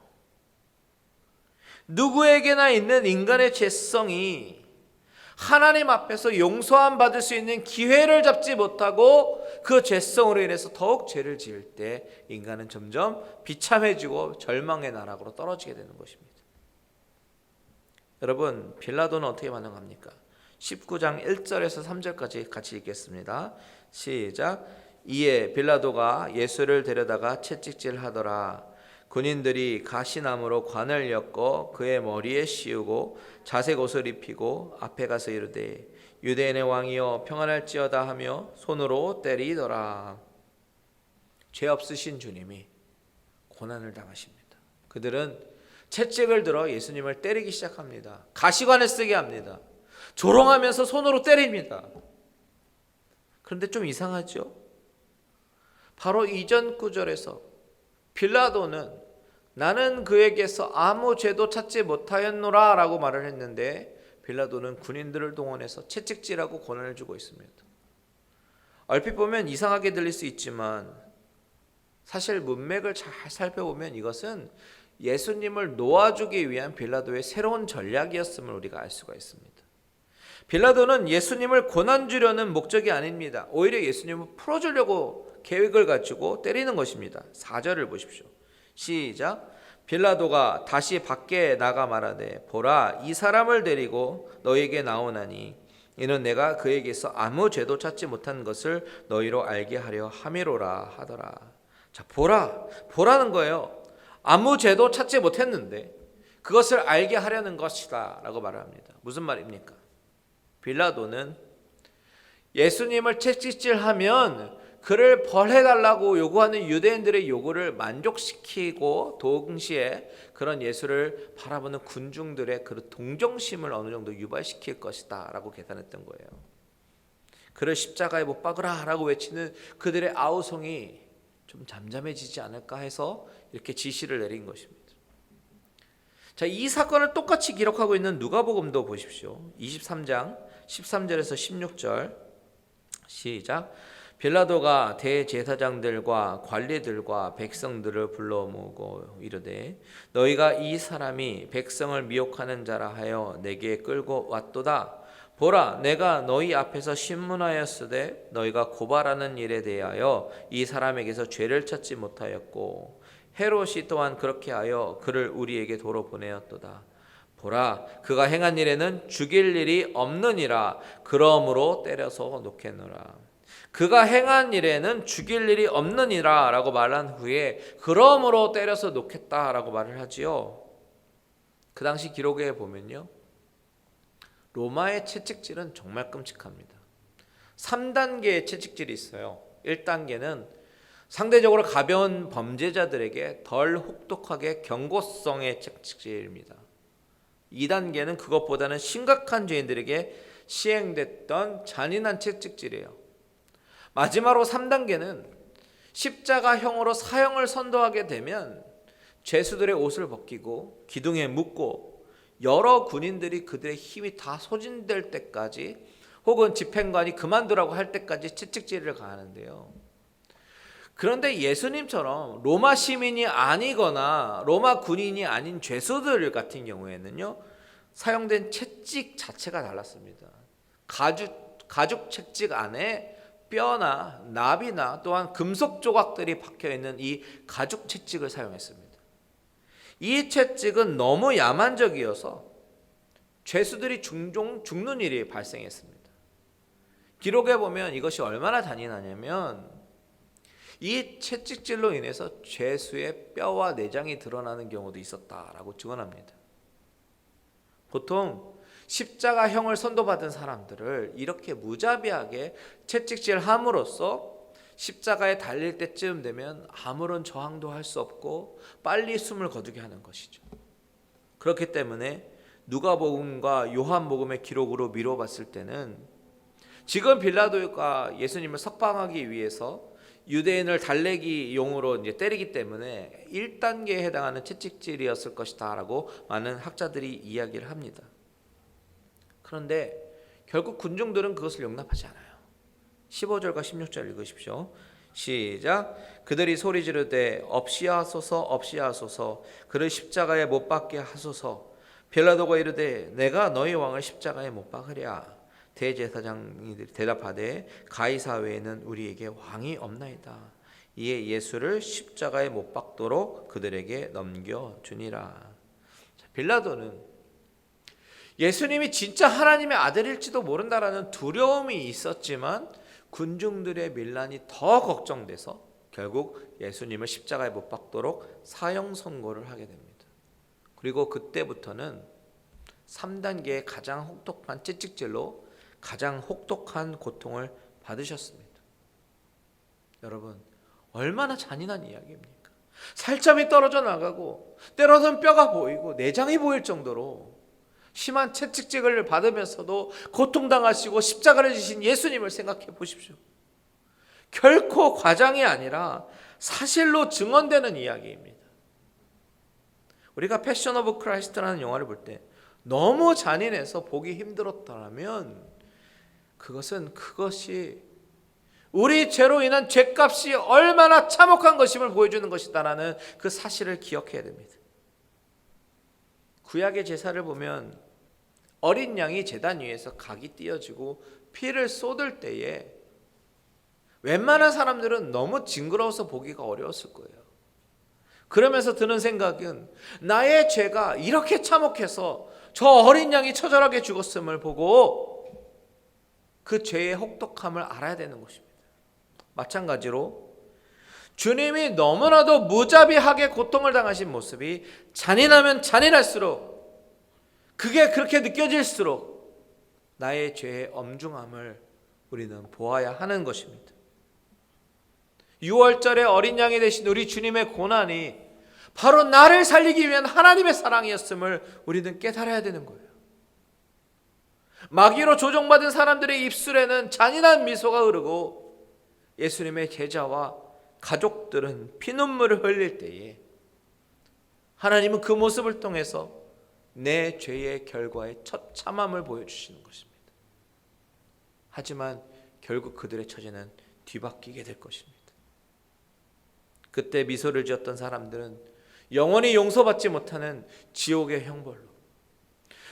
누구에게나 있는 인간의 죄성이 하나님 앞에서 용서함 받을 수 있는 기회를 잡지 못하고 그 죄성으로 인해서 더욱 죄를 지을 때 인간은 점점 비참해지고 절망의 나락으로 떨어지게 되는 것입니다. 여러분, 빌라도는 어떻게 반응합니까? 19장 1절에서 3절까지 같이 읽겠습니다. 시작. 이에 빌라도가 예수를 데려다가 채찍질하더라. 군인들이 가시나무로 관을 엮어 그의 머리에 씌우고 자색 옷을 입히고 앞에 가서 이르되 유대인의 왕이여 평안할지어다 하며 손으로 때리더라. 죄 없으신 주님이 고난을 당하십니다. 그들은 채찍을 들어 예수님을 때리기 시작합니다. 가시관을 쓰게 합니다. 조롱하면서 손으로 때립니다. 그런데 좀 이상하죠? 바로 이전 구절에서 빌라도는 나는 그에게서 아무 죄도 찾지 못하였노라 라고 말을 했는데 빌라도는 군인들을 동원해서 채찍질하고 고난을 주고 있습니다. 얼핏 보면 이상하게 들릴 수 있지만 사실 문맥을 잘 살펴보면 이것은 예수님을 놓아주기 위한 빌라도의 새로운 전략이었음을 우리가 알 수가 있습니다. 빌라도는 예수님을 고난 주려는 목적이 아닙니다. 오히려 예수님을 풀어주려고 계획을 가지고 때리는 것입니다. 4절을 보십시오. 시작. 빌라도가 다시 밖에 나가 말하되 보라, 이 사람을 데리고 너에게 나오나니 이는 내가 그에게서 아무 죄도 찾지 못한 것을 너희로 알게 하려 함이로라 하더라. 자, 보라는 거예요. 아무 죄도 찾지 못했는데 그것을 알게 하려는 것이다 라고 말을 합니다. 무슨 말입니까? 빌라도는 예수님을 채찍질하면 그를 벌해달라고 요구하는 유대인들의 요구를 만족시키고 동시에 그런 예수를 바라보는 군중들의 그 동정심을 어느 정도 유발시킬 것이다 라고 계산했던 거예요. 그를 십자가에 못 박으라 라고 외치는 그들의 아우성이 좀 잠잠해지지 않을까 해서 이렇게 지시를 내린 것입니다. 자, 이 사건을 똑같이 기록하고 있는 누가복음도 보십시오. 23장 13절에서 16절 시작. 빌라도가 대제사장들과 관리들과 백성들을 불러 모으고 이르되 너희가 이 사람이 백성을 미혹하는 자라 하여 내게 끌고 왔도다. 보라, 내가 너희 앞에서 신문하였으되 너희가 고발하는 일에 대하여 이 사람에게서 죄를 찾지 못하였고 헤롯이 또한 그렇게 하여 그를 우리에게 도로 보내었도다. 보라, 그가 행한 일에는 죽일 일이 없느니라. 그러므로 때려서 놓겠노라. 그가 행한 일에는 죽일 일이 없느니라 라고 말한 후에 그러므로 때려서 놓겠다 라고 말을 하지요. 그 당시 기록에 보면요, 로마의 채찍질은 정말 끔찍합니다. 3단계의 채찍질이 있어요. 1단계는 상대적으로 가벼운 범죄자들에게 덜 혹독하게 경고성의 채찍질입니다. 2단계는 그것보다는 심각한 죄인들에게 시행됐던 잔인한 채찍질이에요. 마지막으로 3단계는 십자가형으로 사형을 선도하게 되면 죄수들의 옷을 벗기고 기둥에 묶고 여러 군인들이 그들의 힘이 다 소진될 때까지 혹은 집행관이 그만두라고 할 때까지 채찍질을 가하는데요. 그런데 예수님처럼 로마 시민이 아니거나 로마 군인이 아닌 죄수들 같은 경우에는요, 사용된 채찍 자체가 달랐습니다. 가죽 채찍 안에 뼈나 납이나 또한 금속 조각들이 박혀 있는 이 가죽 채찍을 사용했습니다. 이 채찍은 너무 야만적이어서 죄수들이 종종 죽는 일이 발생했습니다. 기록에 보면 이것이 얼마나 잔인하냐면 이 채찍질로 인해서 죄수의 뼈와 내장이 드러나는 경우도 있었다라고 증언합니다. 보통 십자가형을 선도받은 사람들을 이렇게 무자비하게 채찍질함으로써 십자가에 달릴 때쯤 되면 아무런 저항도 할 수 없고 빨리 숨을 거두게 하는 것이죠. 그렇기 때문에 누가복음과 요한복음의 기록으로 미뤄봤을 때는 지금 빌라도가 예수님을 석방하기 위해서 유대인을 달래기 용으로 이제 때리기 때문에 1단계에 해당하는 채찍질이었을 것이다라고 많은 학자들이 이야기를 합니다. 그런데 결국 군중들은 그것을 용납하지 않아요. 15절과 16절 읽으십시오. 시작. 그들이 소리 지르되 없이하소서 없이하소서 그를 십자가에 못 박게 하소서. 빌라도가 이르되 내가 너희 왕을 십자가에 못 박으랴. 대제사장이 대답하되 가이사 외에는 우리에게 왕이 없나이다. 이에 예수를 십자가에 못 박도록 그들에게 넘겨주니라. 빌라도는 예수님이 진짜 하나님의 아들일지도 모른다라는 두려움이 있었지만 군중들의 밀란이 더 걱정돼서 결국 예수님을 십자가에 못 박도록 사형 선고를 하게 됩니다. 그리고 그때부터는 3단계의 가장 혹독한 채찍질로 가장 혹독한 고통을 받으셨습니다. 여러분, 얼마나 잔인한 이야기입니까? 살점이 떨어져 나가고 때로는 뼈가 보이고 내장이 보일 정도로 심한 채찍질을 받으면서도 고통당하시고 십자가를 지신 예수님을 생각해 보십시오. 결코 과장이 아니라 사실로 증언되는 이야기입니다. 우리가 패션 오브 크라이스트라는 영화를 볼 때 너무 잔인해서 보기 힘들었다면 그것이 우리 죄로 인한 죄값이 얼마나 참혹한 것임을 보여주는 것이다라는 그 사실을 기억해야 됩니다. 구약의 제사를 보면 어린 양이 제단 위에서 각이 띄어지고 피를 쏟을 때에 웬만한 사람들은 너무 징그러워서 보기가 어려웠을 거예요. 그러면서 드는 생각은 나의 죄가 이렇게 참혹해서 저 어린 양이 처절하게 죽었음을 보고 그 죄의 혹독함을 알아야 되는 것입니다. 마찬가지로 주님이 너무나도 무자비하게 고통을 당하신 모습이 잔인하면 잔인할수록 그게 그렇게 느껴질수록 나의 죄의 엄중함을 우리는 보아야 하는 것입니다. 6월절에 어린 양이 되신 우리 주님의 고난이 바로 나를 살리기 위한 하나님의 사랑이었음을 우리는 깨달아야 되는 거예요. 마귀로 조종받은 사람들의 입술에는 잔인한 미소가 흐르고 예수님의 제자와 가족들은 피눈물을 흘릴 때에 하나님은 그 모습을 통해서 내 죄의 결과의 처참함을 보여주시는 것입니다. 하지만 결국 그들의 처지는 뒤바뀌게 될 것입니다. 그때 미소를 지었던 사람들은 영원히 용서받지 못하는 지옥의 형벌로,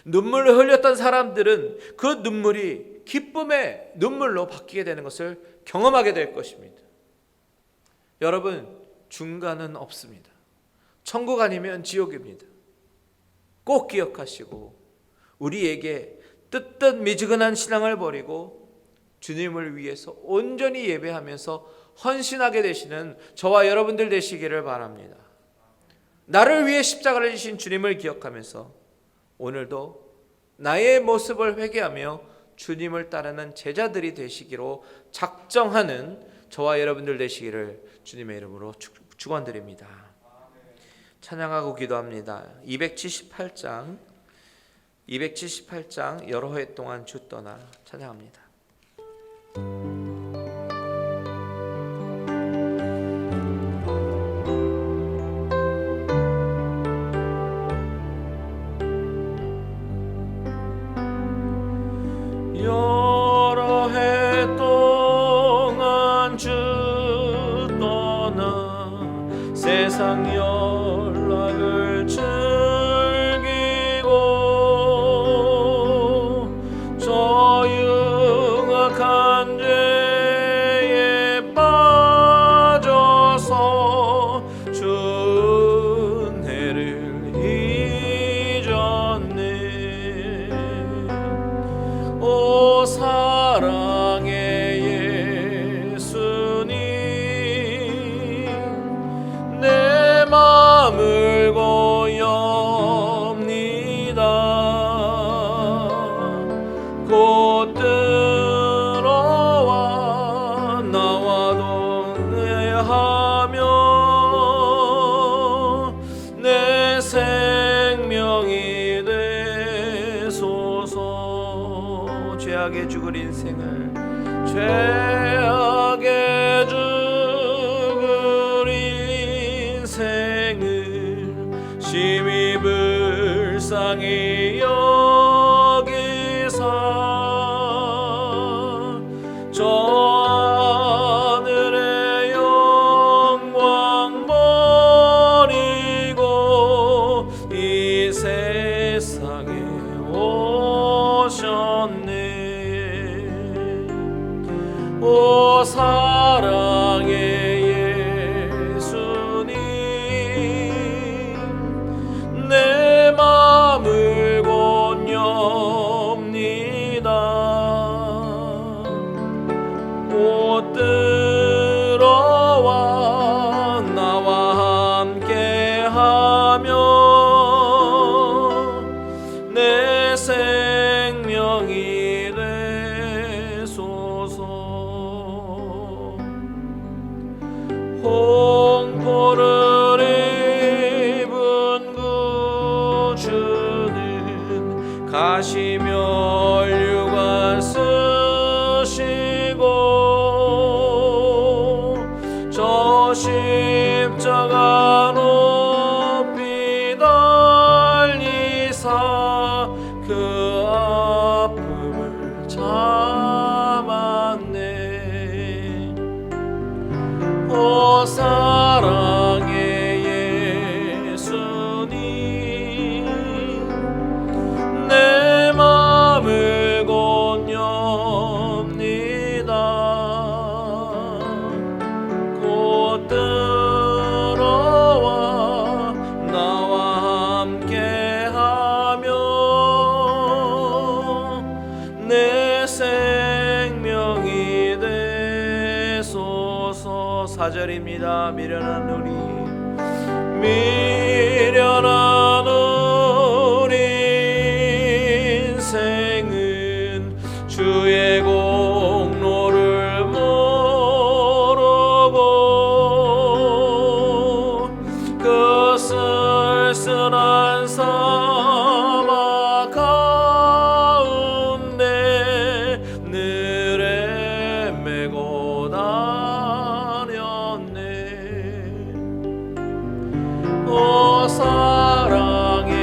눈물을 흘렸던 사람들은 그 눈물이 기쁨의 눈물로 바뀌게 되는 것을 경험하게 될 것입니다. 여러분, 중간은 없습니다. 천국 아니면 지옥입니다. 꼭 기억하시고 우리에게 뜨뜻 미지근한 신앙을 버리고 주님을 위해서 온전히 예배하면서 헌신하게 되시는 저와 여러분들 되시기를 바랍니다. 나를 위해 십자가를 지신 주님을 기억하면서 오늘도 나의 모습을 회개하며 주님을 따르는 제자들이 되시기로 작정하는 저와 여러분들 되시기를 주님의 이름으로 축원드립니다. 찬양하고 기도합니다. 278장 278장 여러 해 동안 주 떠나 찬양합니다. 여러 해 동안 주 떠나 세상 연락을 즐기고 저 흉악한 죄에 빠져서 주 은혜를 잊었네. 오 사랑의 예수님, 내 맘을 고엽니다. 곧 들어와 나와 동행하며 내 생명이 되소서. 죄악에 죽을 인생을, 죄악에 죽을 인생을 심히 불쌍히 여기사 저 하늘의 영광 버리고 이 세상에 오셨네. 오 사랑의 예수님, 내 맘을 고엽니다. 곧 들어와 나와 함께하며 내 생명이 되소서. 홍보를 입은 구주는 가시며 혈관 쓰시고 저 십자가 높이 달리사 그 아픔을 참았네. 오 사랑의 예수님, 내 맘을 고엽니다. 곧 들어와 나와 함께하며 내 생명이 되소서. 4절입니다. 미련한 우리 인생은 주의 공로를 모르고 그 쓸쓸한 사막 가운데 늘 헤매고 다녔네. 오 사랑의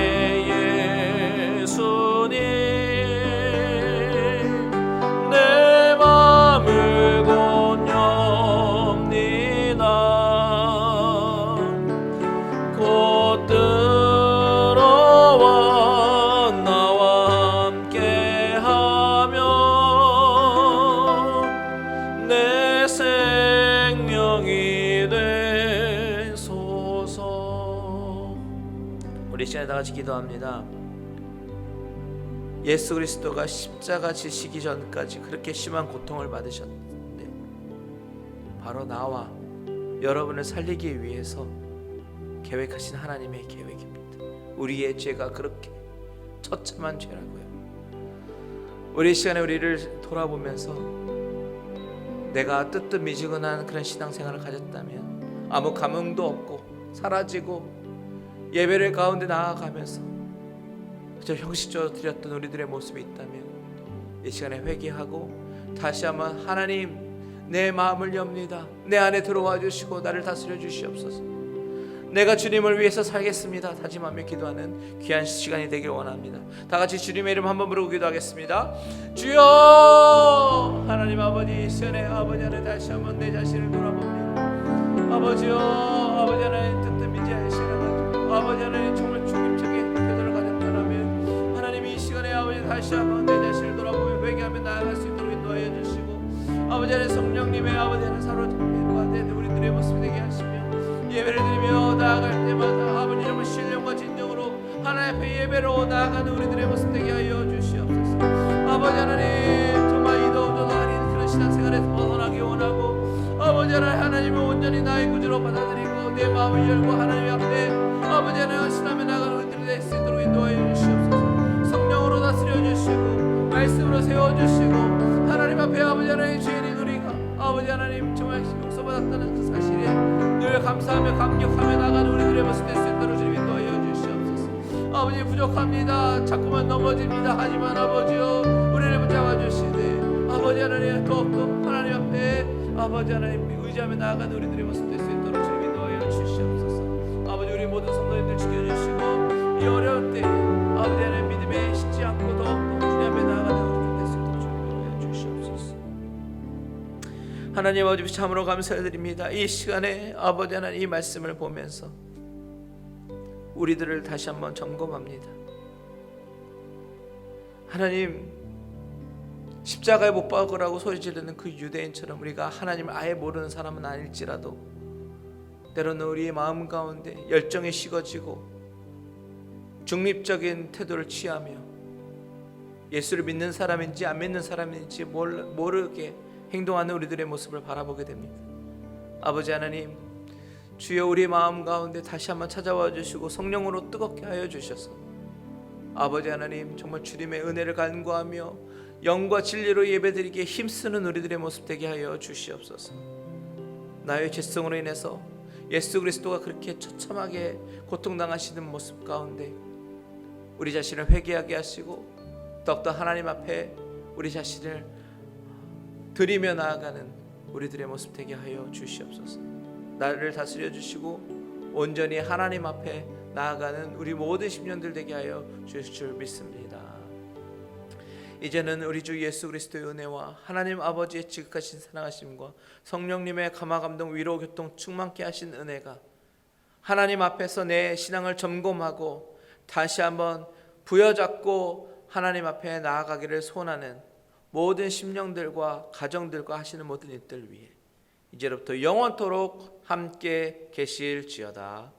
예수님, 내 맘을 고엽니다. 곧 들어와 나와 함께하며 내 생명이 되소서. 우리 시간에 다 같이 기도합니다. 예수 그리스도가 십자가 지시기 전까지 그렇게 심한 고통을 받으셨는데 바로 나와 여러분을 살리기 위해서 계획하신 하나님의 계획입니다. 우리의 죄가 그렇게 처참한 죄라고요. 우리 시간에 우리를 돌아보면서 내가 뜨뜻미지근한 그런 신앙생활을 가졌다면 아무 감흥도 없고 사라지고 예배를 가운데 나아가면서 그저 형식적으로 드렸던 우리들의 모습이 있다면 이 시간에 회개하고 다시 한번 하나님 내 마음을 엽니다. 내 안에 들어와 주시고 나를 다스려 주시옵소서. 내가 주님을 위해서 살겠습니다 다짐하며 기도하는 귀한 시간이 되길 원합니다. 다 같이 주님의 이름 한번 부르고 기도하겠습니다. 주여 하나님 아버지, 이 시간에 아버지 안에 다시 한번 내 자신을 돌아봅니다. 아버지여, 아버지 하나님 뜨뜻미지 하시는 아버지 하나님 정말 중립적인 태도를 가졌다면 하나님 이 시간에 아버지 다시 한번 내 자신을 돌아보며 회개하며 나아갈 수 있도록 인도하여 주시고 아버지 하나님 성령님의 아버지 하나님 사로잡힌 된 우리들의 모습이 되게 하시며 예배를 드리며 나아갈 때마다 아버지 정말 신령과 진정으로 하나님 앞에 예배로 나아가는 우리들의 모습 되게 하여 주시옵소서. 아버지 하나님 정말 이 더우도 아닌 그런 신앙생활에서 벗어나기 원하고 아버지 하나님을 온전히 나의 구주로 받아들이고 내 마음을 열고 하나님 앞에 아버지 하나님 헌신하며 나가는 우리들이 될 수 있도록 인도하여 주시옵소서. 성령으로 다스려 주시고 말씀으로 세워주시고 하나님 앞에 아버지 하나님 죄인인 우리가 아버지 하나님 정말 용서받았다는 그 사실에 늘 감사하며 감격하며 나가는 우리들의 모습 될 수 있도록 주님 인도하여 주시옵소서. 아버지 부족합니다. 자꾸만 넘어집니다. 하지만 아버지여 우리를 붙잡아 주시되 아버지 하나님 더욱더 하나님 앞에 아버지 하나님 의지하며 나아가는 우리들의 모습 될 수 있도록 주님 인도하여 주시옵소서. 아버지 우리 모든 성도님들 지켜주시고 이 어려운 때 아버지 하나님 믿음에 식지 않고 더욱더 주님 앞에 나아가는 우리들 될 수 있도록 주님 인도하여 주시옵소서. 하나님 아버지 참으로 감사드립니다. 이 시간에 아버지 하나님 이 말씀을 보면서 우리들을 다시 한번 점검합니다. 하나님 십자가에 못 박으라고 소리 지르는 그 유대인처럼 우리가 하나님을 아예 모르는 사람은 아닐지라도 때로는 우리의 마음 가운데 열정이 식어지고 중립적인 태도를 취하며 예수를 믿는 사람인지 안 믿는 사람인지 모르게 행동하는 우리들의 모습을 바라보게 됩니다. 아버지 하나님 주여 우리 마음 가운데 다시 한번 찾아와 주시고 성령으로 뜨겁게 하여 주셔서 아버지 하나님 정말 주님의 은혜를 간구하며 영과 진리로 예배드리기에 힘쓰는 우리들의 모습 되게 하여 주시옵소서. 나의 죄성으로 인해서 예수 그리스도가 그렇게 처참하게 고통당하시는 모습 가운데 우리 자신을 회개하게 하시고 더욱더 하나님 앞에 우리 자신을 드리며 나아가는 우리들의 모습 되게 하여 주시옵소서. 나를 다스려 주시고 온전히 하나님 앞에 나아가는 우리 모든 심령들 되게 하여 주실 줄 믿습니다. 이제는 우리 주 예수 그리스도의 은혜와 하나님 아버지의 지극하신 사랑하심과 성령님의 감화 감동 위로 교통 충만케 하신 은혜가 하나님 앞에서 내 신앙을 점검하고 다시 한번 부여잡고 하나님 앞에 나아가기를 소원하는 모든 심령들과 가정들과 하시는 모든 일들 위해 이제로부터 영원토록 함께 계실지어다.